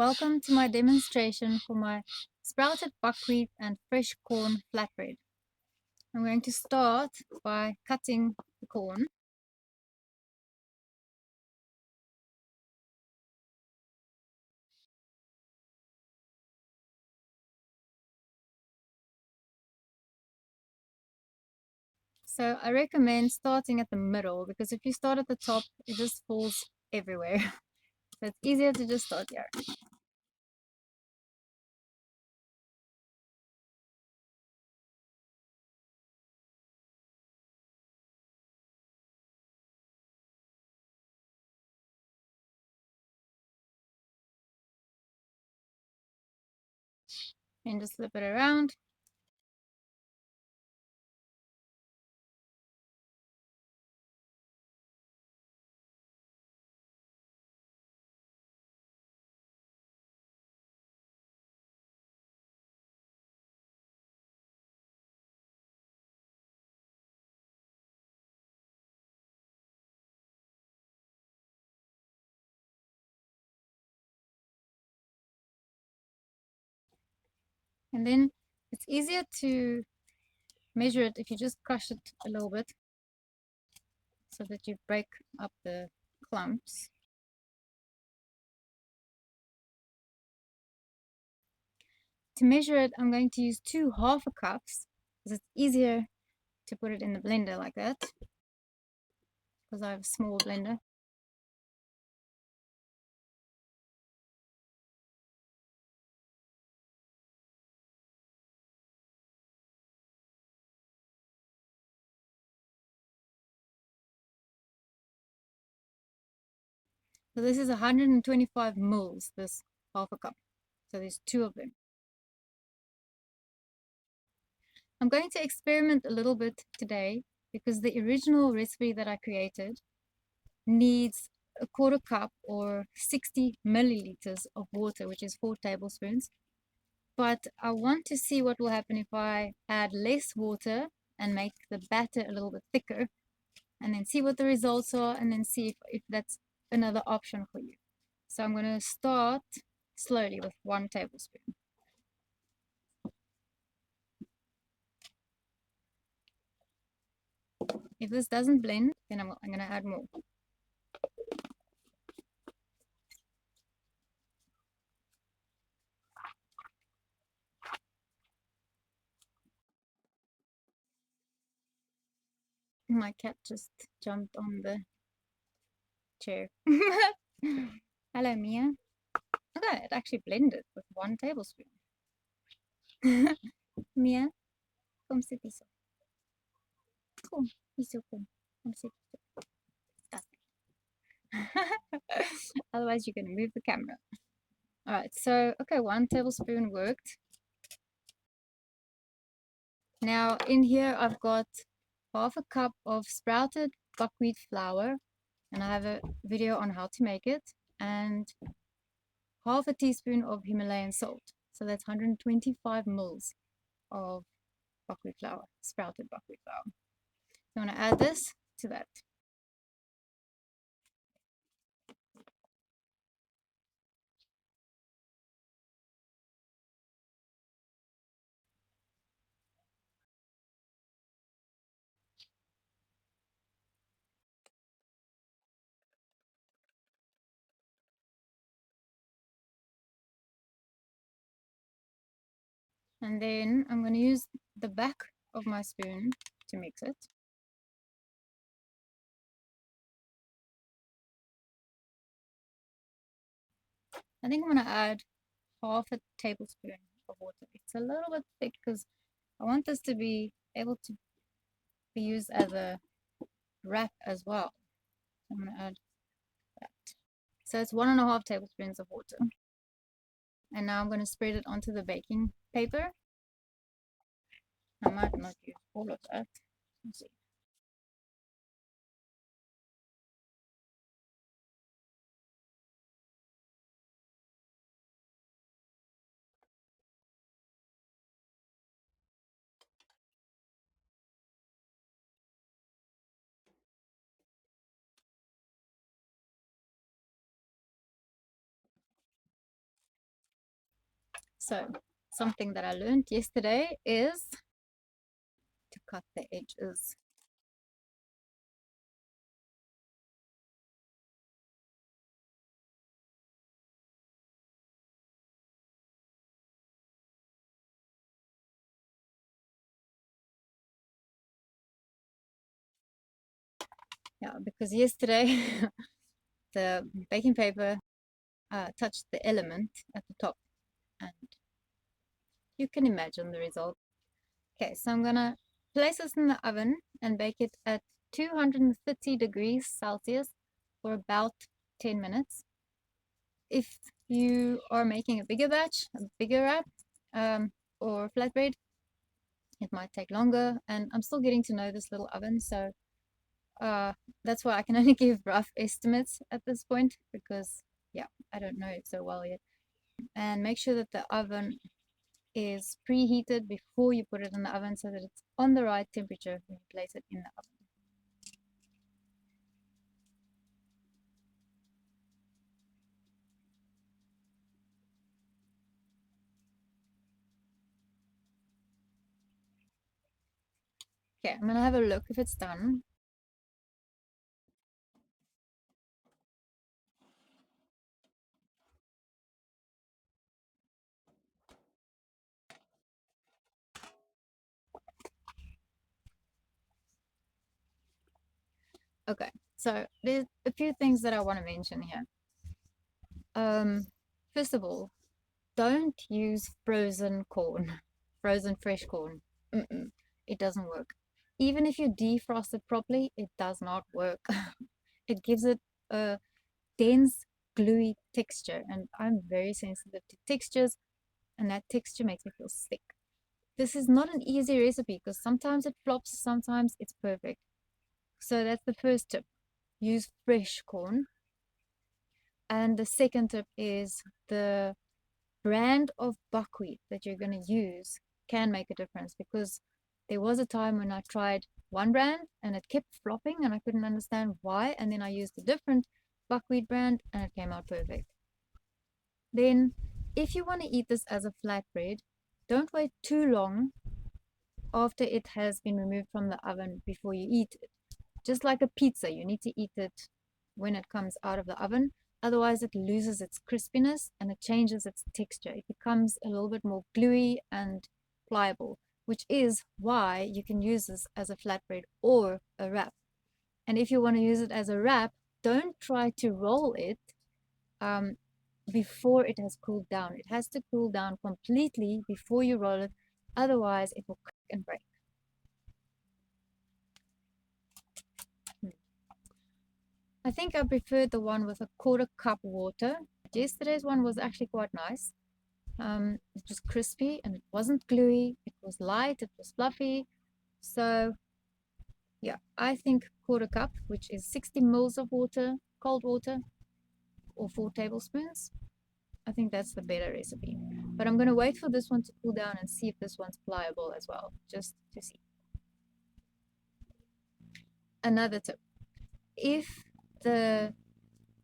Welcome to my demonstration for my sprouted buckwheat and fresh corn flatbread. I'm going to start by cutting the corn. So I recommend starting at the middle because if you start at the top, it just falls everywhere. So it's easier to just start here. And just flip it around. And then it's easier to measure it if you just crush it a little bit so that you break up the clumps. To measure it, I'm going to use 2 half a cups because it's easier to put it in the blender like that because I have a small blender. So this is 125 mils, this half a cup. So there's 2 of them. I'm going to experiment a little bit today because the original recipe that I created needs a quarter cup or 60 milliliters of water, which is 4 tablespoons. But I want to see what will happen if I add less water and make the batter a little bit thicker, and then see what the results are, and then see if that's another option for you. So I'm going to start slowly with 1 tablespoon. If this doesn't blend, then I'm going to add more. My cat just jumped on the chair. Hello, Mia. Okay, it actually blended with 1 tablespoon. Mia, come sit here. Come, iso come. Come sit. Otherwise, you're going to move the camera. All right, so, okay, 1 tablespoon worked. Now, in here, I've got half a cup of sprouted buckwheat flour, and I have a video on how to make it, and half a teaspoon of Himalayan salt. So that's 125 mils of buckwheat flour, sprouted buckwheat flour. So I'm going to add this to that. And then I'm going to use the back of my spoon to mix it. I think I'm going to add half a tablespoon of water. It's a little bit thick because I want this to be able to be used as a wrap as well. So I'm going to add that. So it's 1.5 tablespoons of water. And now I'm going to spread it onto the baking paper. I might not use all of that. Let's see. So something that I learned yesterday is to cut the edges. Yeah, because yesterday the baking paper touched the element at the top, and you can imagine the result. Okay, so I'm gonna place this in the oven and bake it at 230 degrees Celsius for about 10 minutes. If you are making a bigger batch, a bigger wrap, or flatbread, it might take longer. And I'm still getting to know this little oven, so uh, that's why I can only give rough estimates at this point because, yeah, I don't know it so well yet. And make sure that the oven is preheated before you put it in the oven so that it's on the right temperature when you place it in the oven. Okay, I'm gonna have a look if it's done. Okay, so there's a few things that I want to mention here. First of all, don't use frozen corn, frozen fresh corn. It doesn't work. Even if you defrost it properly, it does not work. It gives it a dense, gluey texture, and I'm very sensitive to textures, and that texture makes me feel sick. This is not an easy recipe because sometimes it flops, sometimes it's perfect. So that's the first tip. Use fresh corn. And the second tip is the brand of buckwheat that you're going to use can make a difference because there was a time when I tried one brand and it kept flopping and I couldn't understand why. And then I used a different buckwheat brand and it came out perfect. Then, if you want to eat this as a flatbread, don't wait too long after it has been removed from the oven before you eat it. Just like a pizza, you need to eat it when it comes out of the oven. Otherwise, it loses its crispiness and it changes its texture. It becomes a little bit more gluey and pliable, which is why you can use this as a flatbread or a wrap. And if you want to use it as a wrap, don't try to roll it um, before it has cooled down. It has to cool down completely before you roll it. Otherwise, it will crack and break. I think I preferred the one with a quarter cup water. Yesterday's one was actually quite nice. It was crispy and it wasn't gluey. It was light, it was fluffy. So yeah, I think quarter cup, which is 60 mils of water, cold water, or 4 tablespoons. I think that's the better recipe. But I'm going to wait for this one to cool down and see if this one's pliable as well, just to see. Another tip. If the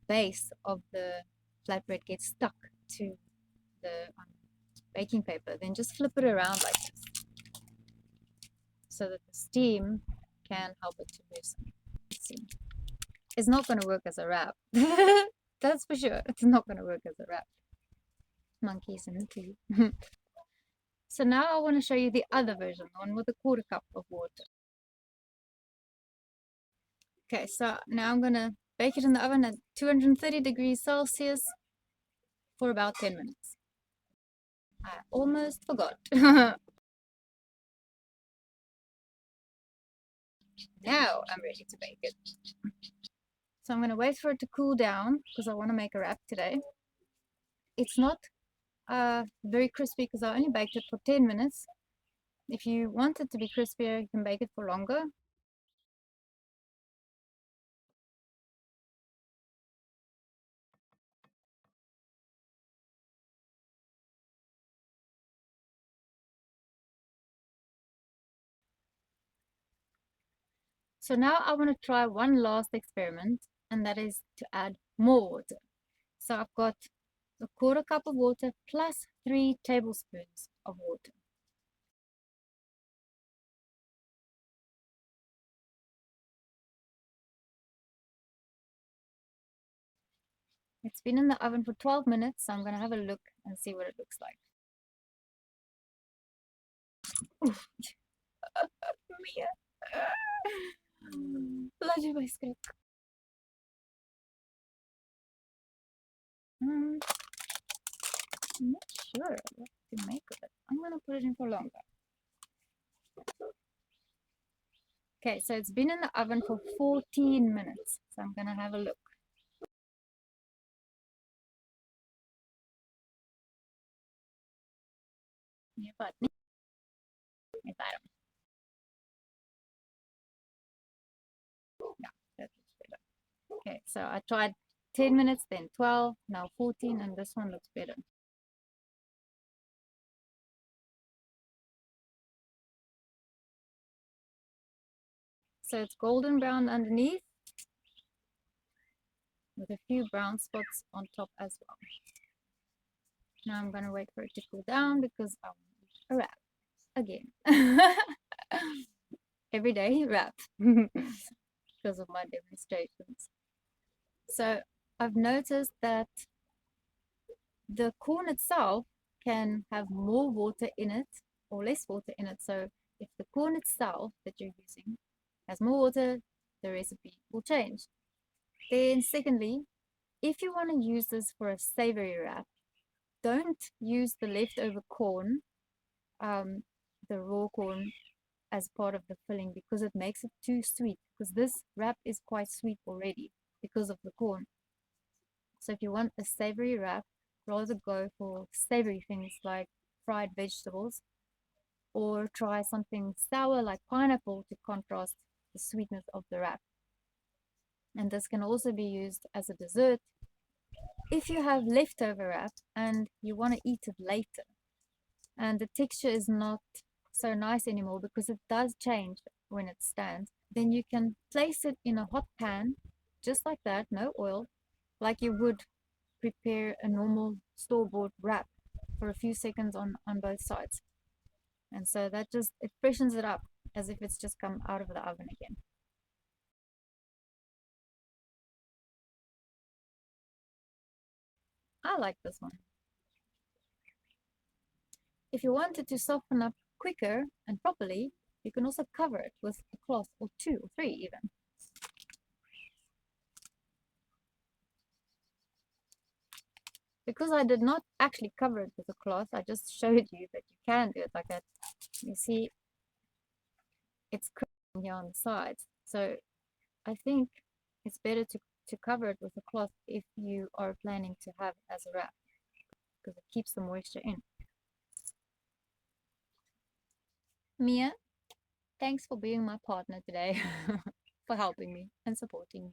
base of the flatbread gets stuck to the baking paper, then just flip it around like this so that the steam can help it to loosen. See, it's not going to work as a wrap. That's for sure. It's not going to work as a wrap. Monkeys in the tea. So now I want to show you the other version, the one with a quarter cup of water. Okay, so now I'm going to bake it in the oven at 230 degrees Celsius for about 10 minutes. I almost forgot. Now I'm ready to bake it. So I'm going to wait for it to cool down because I want to make a wrap today. It's not very crispy because I only baked it for 10 minutes. If you want it to be crispier, you can bake it for longer. So now I want to try one last experiment, and that is to add more water. So I've got a quarter cup of water plus 3 tablespoons of water. It's been in the oven for 12 minutes, so I'm going to have a look and see what it looks like. Oof. Mia. Bloody my script. I'm not sure what to make of it. I'm going to put it in for longer. Okay, so it's been in the oven for 14 minutes. So I'm going to have a look. Yeah, but yeah, that looks better. Okay, so I tried 10 minutes, then 12, now 14, and this one looks better. So it's golden brown underneath with a few brown spots on top as well. Now I'm going to wait for it to cool down because I want a wrap again. Every day wrap because of my demonstrations. So I've noticed that the corn itself can have more water in it or less water in it. So if the corn itself that you're using has more water, the recipe will change. Then secondly, if you want to use this for a savory wrap, don't use the leftover corn, the raw corn, as part of the filling because it makes it too sweet, because this wrap is quite sweet already because of the corn. So if you want a savory wrap, rather go for savory things like fried vegetables, or try something sour like pineapple to contrast the sweetness of the wrap. And this can also be used as a dessert if you have leftover wrap and you want to eat it later and the texture is not so nice anymore because it does change when it stands, then you can place it in a hot pan just like that, no oil, like you would prepare a normal store-bought wrap for a few seconds on both sides. And so that just, it freshens it up as if it's just come out of the oven again. I like this one. If you want it to soften up quicker and properly, you can also cover it with a cloth or 2 or 3 even. Because I did not actually cover it with a cloth, I just showed you that you can do it like that. You see, it's curling here on the sides. So I think it's better to cover it with a cloth if you are planning to have it as a wrap, because it keeps the moisture in. Mia, thanks for being my partner today, for helping me and supporting me.